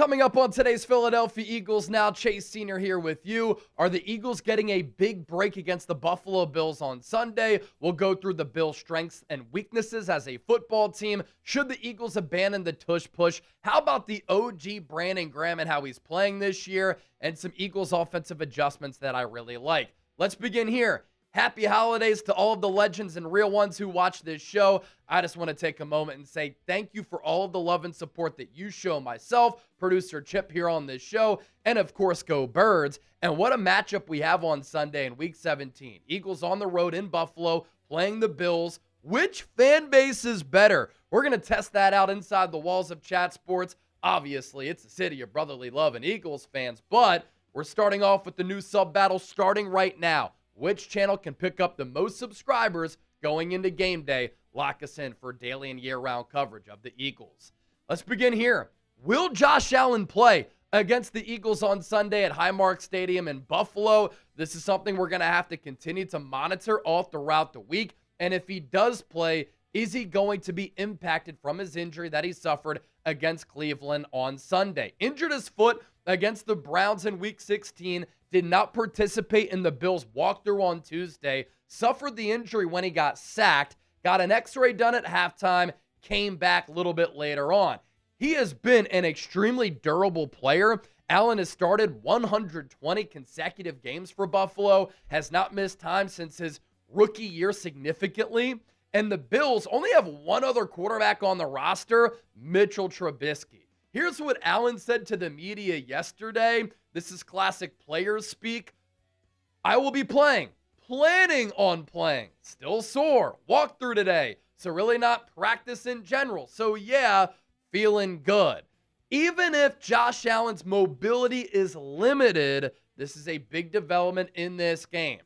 Coming up on today's Philadelphia Eagles Now, Chase Sr. here with you. Are the Eagles getting a big break against the Buffalo Bills on Sunday? We'll go through the Bills' strengths and weaknesses as a football team. Should the Eagles abandon the tush push? How about the OG Brandon Graham and how he's playing this year? And some Eagles offensive adjustments that I really like. Let's begin here. Happy holidays to all of the legends and real ones who watch this show. I just want to take a moment and say thank you for all of the love and support that you show myself, producer Chip here on this show, and of course, Go Birds. And what a matchup we have on Sunday in Week 17. Eagles on the road in Buffalo playing the Bills. Which fan base is better? We're going to test that out inside the walls of Chat Sports. Obviously, it's a city of brotherly love and Eagles fans, but we're starting off with the new sub battle starting right now. Which channel can pick up the most subscribers going into game day? Lock us in for daily and year-round coverage of the Eagles. Let's begin here. Will Josh Allen play against the Eagles on Sunday at Highmark Stadium in Buffalo? This is something we're going to have to continue to monitor all throughout the week. And if he does play, is he going to be impacted from his injury that he suffered against Cleveland on Sunday? Injured his foot against the Browns in Week 16, did not participate in the Bills' walkthrough on Tuesday, suffered the injury when he got sacked, got an x-ray done at halftime, came back a little bit later on. He has been an extremely durable player. Allen has started 120 consecutive games for Buffalo, has not missed time since his rookie year significantly, and the Bills only have one other quarterback on the roster, Mitchell Trubisky. Here's what Allen said to the media yesterday. This is classic players speak. I will be playing, planning on playing, still sore, walked through today, so really not practice in general. So yeah, feeling good. Even if Josh Allen's mobility is limited, this is a big development in this game.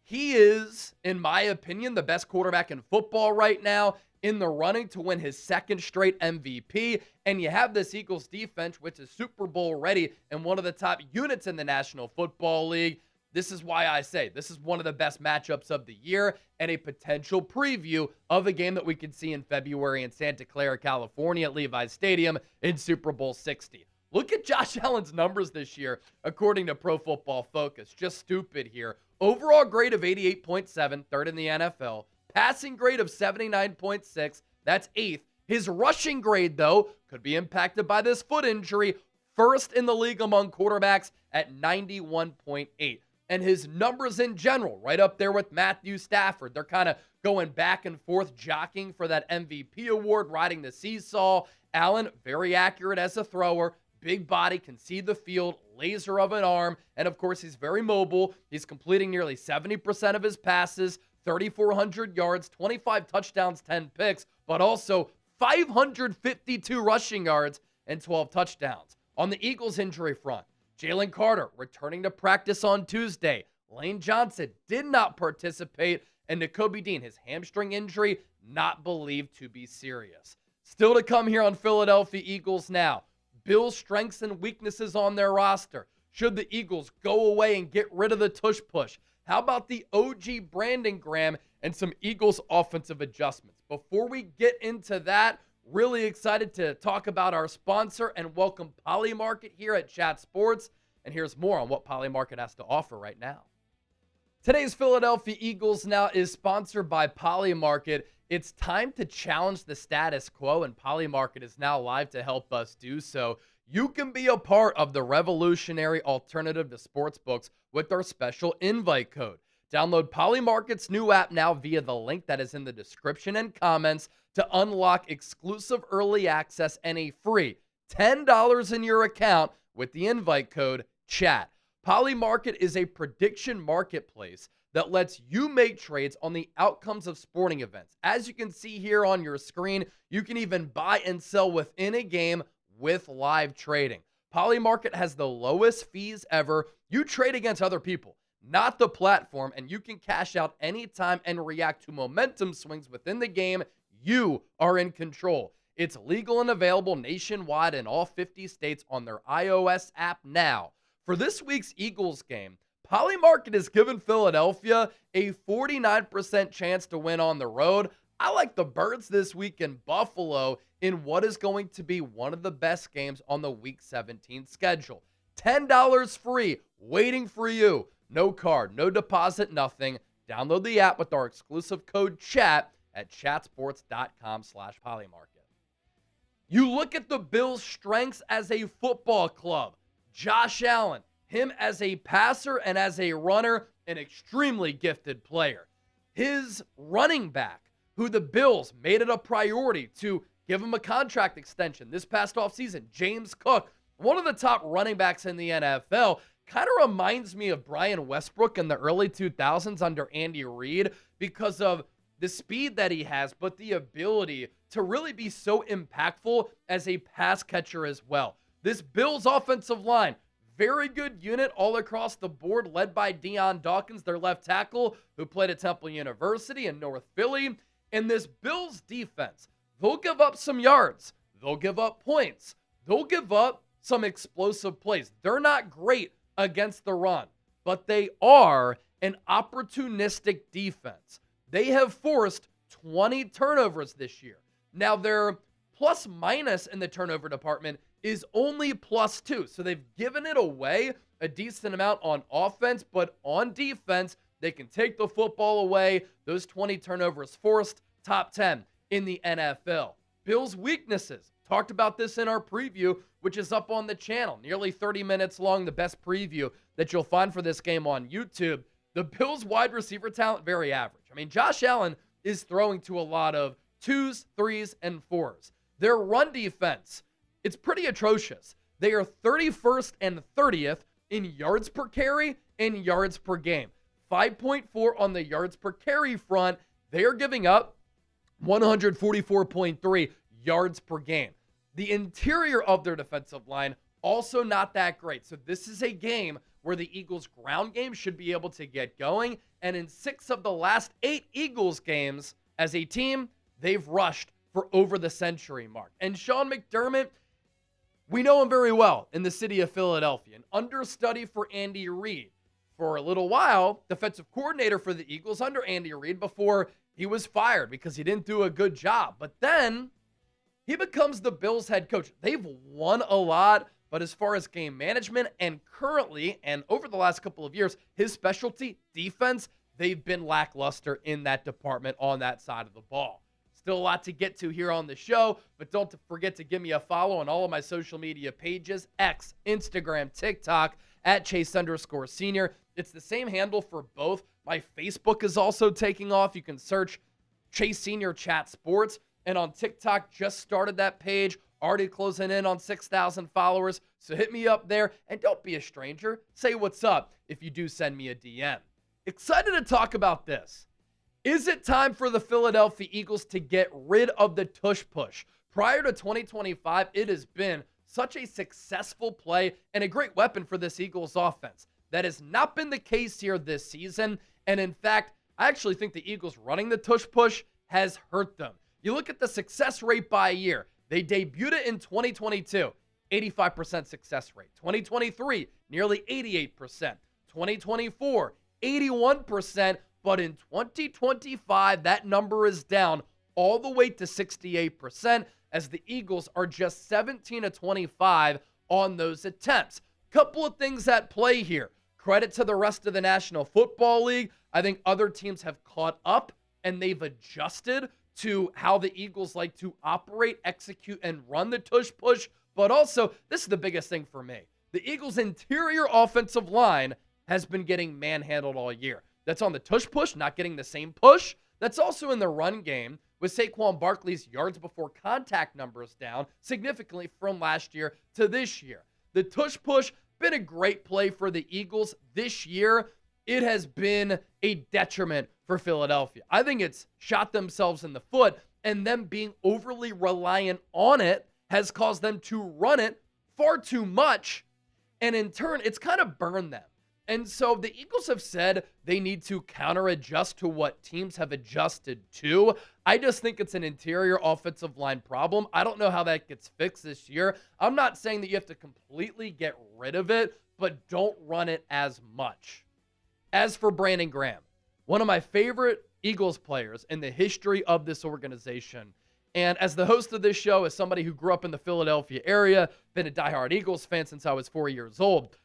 He is, in my opinion, the best quarterback in football right now, in the running to win his second straight MVP. And you have this Eagles defense, which is Super Bowl ready and one of the top units in the National Football League. This is why I say this is one of the best matchups of the year and a potential preview of a game that we could see in February in Santa Clara, California at Levi's Stadium in Super Bowl 60. Look at Josh Allen's numbers this year, according to Pro Football Focus. Just stupid here. Overall grade of 88.7, third in the NFL. Passing grade of 79.6, that's 8th. His rushing grade, though, could be impacted by this foot injury, first in the league among quarterbacks at 91.8. And his numbers in general, right up there with Matthew Stafford. They're kind of going back and forth, jockeying for that MVP award, riding the seesaw. Allen, very accurate as a thrower. Big body, can see the field, laser of an arm, and of course, he's very mobile. He's completing nearly 70% of his passes, 3,400 yards, 25 touchdowns, 10 picks, but also 552 rushing yards and 12 touchdowns. On the Eagles injury front, Jalen Carter returning to practice on Tuesday. Lane Johnson did not participate, and Nakobe Dean, his hamstring injury, not believed to be serious. Still to come here on Philadelphia Eagles Now. Bills' strengths and weaknesses on their roster. Should the Eagles go away and get rid of the tush push? How about the OG Brandon Graham and some Eagles offensive adjustments? Before we get into that, really excited to talk about our sponsor and welcome Polymarket here at Chat Sports. And here's more on what Polymarket has to offer right now. Today's Philadelphia Eagles Now is sponsored by Polymarket. It's time to challenge the status quo, and Polymarket is now live to help us do so. You can be a part of the revolutionary alternative to sportsbooks with our special invite code. Download Polymarket's new app now via the link that is in the description and comments to unlock exclusive early access and a free $10 in your account with the invite code CHAT. Polymarket is a prediction marketplace that lets you make trades on the outcomes of sporting events. As you can see here on your screen, you can even buy and sell within a game with live trading. Polymarket has the lowest fees ever. You trade against other people, not the platform, and you can cash out anytime and react to momentum swings within the game. You are in control. It's legal and available nationwide in all 50 states on their iOS app now. For this week's Eagles game, Polymarket has given Philadelphia a 49% chance to win on the road. I like the Birds this week in Buffalo in what is going to be one of the best games on the Week 17 schedule. $10 free, waiting for you. No card, no deposit, nothing. Download the app with our exclusive code CHAT at chatsports.com/polymarket. You look at the Bills' strengths as a football club. Josh Allen, him as a passer and as a runner, an extremely gifted player. His running back, who the Bills made it a priority to give him a contract extension this past offseason, James Cook, one of the top running backs in the NFL, kind of reminds me of Brian Westbrook in the early 2000s under Andy Reid because of the speed that he has, but the ability to really be so impactful as a pass catcher as well. This Bills offensive line, very good unit all across the board, led by Deion Dawkins, their left tackle, who played at Temple University in North Philly. And this Bills defense, they'll give up some yards. They'll give up points. They'll give up some explosive plays. They're not great against the run, but they are an opportunistic defense. They have forced 20 turnovers this year. Now, their plus minus in the turnover department is only +2. So they've given it away a decent amount on offense, but on defense, they can take the football away. Those 20 turnovers forced, top 10 in the NFL. Bills' weaknesses. Talked about this in our preview, which is up on the channel. Nearly 30 minutes long, the best preview that you'll find for this game on YouTube. The Bills' wide receiver talent, very average. I mean, Josh Allen is throwing to a lot of 2s, 3s, and 4s. Their run defense, it's pretty atrocious. They are 31st and 30th in yards per carry and yards per game. 5.4 on the yards per carry front. They are giving up 144.3 yards per game. The interior of their defensive line, also not that great. So this is a game where the Eagles' ground game should be able to get going. And in 6 of the last 8 Eagles games as a team, they've rushed for over the century mark. And Sean McDermott, we know him very well in the city of Philadelphia, an understudy for Andy Reid. For a little while, defensive coordinator for the Eagles under Andy Reid before he was fired because he didn't do a good job. But then he becomes the Bills head coach. They've won a lot, but as far as game management and currently and over the last couple of years, his specialty, defense, they've been lackluster in that department on that side of the ball. Still a lot to get to here on the show, but don't forget to give me a follow on all of my social media pages, X, Instagram, TikTok, at Chase_Senior. It's the same handle for both. My Facebook is also taking off. You can search Chase Senior Chat Sports. And on TikTok, just started that page. Already closing in on 6,000 followers. So hit me up there. And don't be a stranger. Say what's up if you do send me a DM. Excited to talk about this. Is it time for the Philadelphia Eagles to get rid of the tush push? Prior to 2025, it has been such a successful play and a great weapon for this Eagles offense. That has not been the case here this season. And in fact, I actually think the Eagles running the tush push has hurt them. You look at the success rate by year. They debuted it in 2022, 85% success rate. 2023, nearly 88%. 2024, 81%. But in 2025, that number is down all the way to 68% as the Eagles are just 17 of 25 on those attempts. Couple of things at play here. Credit to the rest of the National Football League. I think other teams have caught up and they've adjusted to how the Eagles like to operate, execute, and run the tush push. But also, this is the biggest thing for me. The Eagles' interior offensive line has been getting manhandled all year. That's on the tush push, not getting the same push. That's also in the run game with Saquon Barkley's yards before contact numbers down significantly from last year to this year. The tush push, been a great play for the Eagles this year. It has been a detriment for Philadelphia. I think it's shot themselves in the foot, and them being overly reliant on it has caused them to run it far too much, and in turn, it's kind of burned them. And so the Eagles have said they need to counter-adjust to what teams have adjusted to. I just think it's an interior offensive line problem. I don't know how that gets fixed this year. I'm not saying that you have to completely get rid of it, but don't run it as much. As for Brandon Graham, one of my favorite Eagles players in the history of this organization. And as the host of this show, as somebody who grew up in the Philadelphia area, been a diehard Eagles fan since I was 4 years old,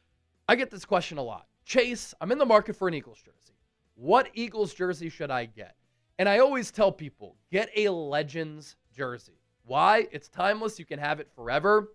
I get this question a lot. Chase, I'm in the market for an Eagles jersey. What Eagles jersey should I get? And I always tell people, get a Legends jersey. Why? It's timeless. You can have it forever.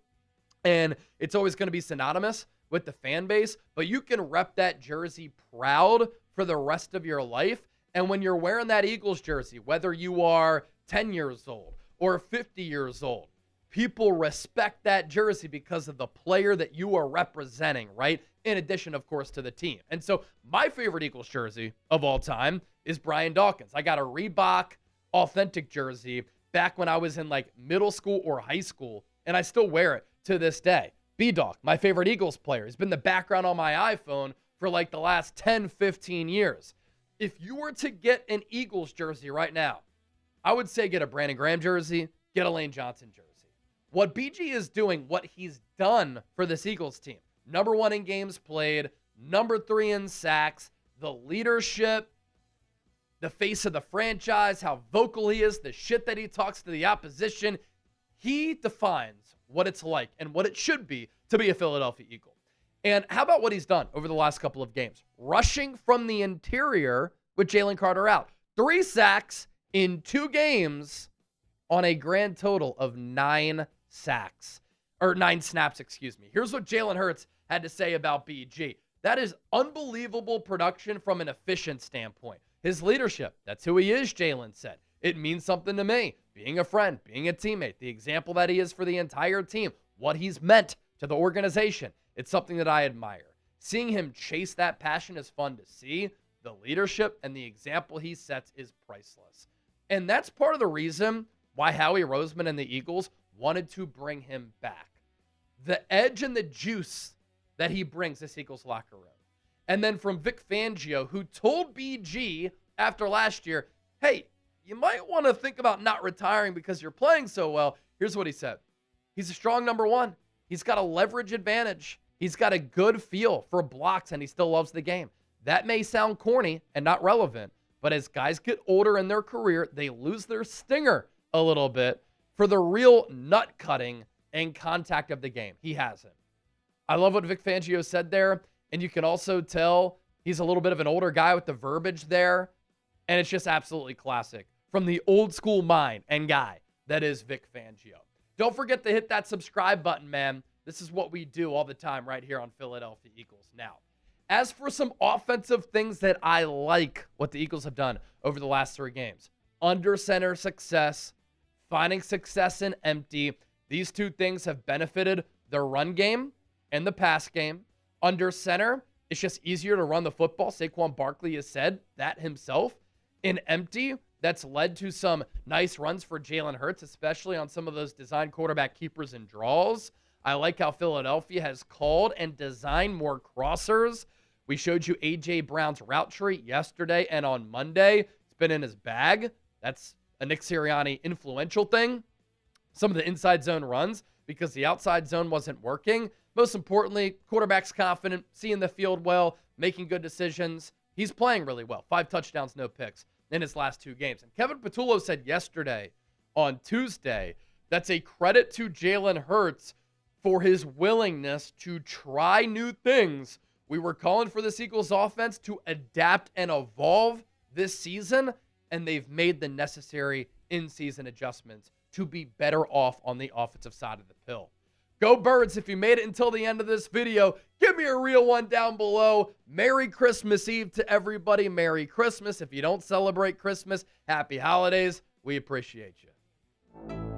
And it's always going to be synonymous with the fan base. But you can rep that jersey proud for the rest of your life. And when you're wearing that Eagles jersey, whether you are 10 years old or 50 years old, people respect that jersey because of the player that you are representing, right? In addition, of course, to the team. And so my favorite Eagles jersey of all time is Brian Dawkins. I got a Reebok authentic jersey back when I was in like middle school or high school, and I still wear it to this day. B-Dawk, my favorite Eagles player. He's been the background on my iPhone for like the last 10, 15 years. If you were to get an Eagles jersey right now, I would say get a Brandon Graham jersey, get a Lane Johnson jersey. What BG is doing, what he's done for this Eagles team, number 1 in games played, number 3 in sacks, the leadership, the face of the franchise, how vocal he is, the shit that he talks to the opposition. He defines what it's like and what it should be to be a Philadelphia Eagle. And how about what he's done over the last couple of games? Rushing from the interior with Jalen Carter out. 3 sacks in 2 games on a grand total of 9 sacks. Or 9 snaps, excuse me. Here's what Jalen Hurts had to say about BG. That is unbelievable production from an efficient standpoint. His leadership, that's who he is, Jalen said. It means something to me. Being a friend, being a teammate, the example that he is for the entire team, what he's meant to the organization. It's something that I admire. Seeing him chase that passion is fun to see. The leadership and the example he sets is priceless. And that's part of the reason why Howie Roseman and the Eagles wanted to bring him back. The edge and the juice that he brings this Eagles locker room. And then from Vic Fangio, who told BG after last year, hey, you might want to think about not retiring because you're playing so well. Here's what he said. He's a strong number 1. He's got a leverage advantage. He's got a good feel for blocks, and he still loves the game. That may sound corny and not relevant, but as guys get older in their career, they lose their stinger a little bit for the real nut cutting and contact of the game. He hasn't. I love what Vic Fangio said there, and you can also tell he's a little bit of an older guy with the verbiage there, and it's just absolutely classic from the old school mind and guy that is Vic Fangio. Don't forget to hit that subscribe button, man. This is what we do all the time right here on Philadelphia Eagles. Now, as for some offensive things that I like what the Eagles have done over the last 3 games, under center success, finding success in empty, these 2 things have benefited the run game and the pass game. Under center, it's just easier to run the football. Saquon Barkley has said that himself. In empty, that's led to some nice runs for Jalen Hurts, especially on some of those design quarterback keepers and draws. I like how Philadelphia has called and designed more crossers. We showed you A.J. Brown's route tree yesterday and on Monday. It's been in his bag. That's a Nick Sirianni influential thing. Some of the inside zone runs because the outside zone wasn't working. Most importantly, quarterback's confident, seeing the field well, making good decisions. He's playing really well. 5 touchdowns, no picks in his last 2 games. And Kevin Patullo said yesterday on Tuesday, that's a credit to Jalen Hurts for his willingness to try new things. We were calling for this Eagles offense to adapt and evolve this season, and they've made the necessary in-season adjustments to be better off on the offensive side of the pill. Go Birds. If you made it until the end of this video, give me a real one down below. Merry Christmas Eve to everybody. Merry Christmas. If you don't celebrate Christmas, happy holidays. We appreciate you.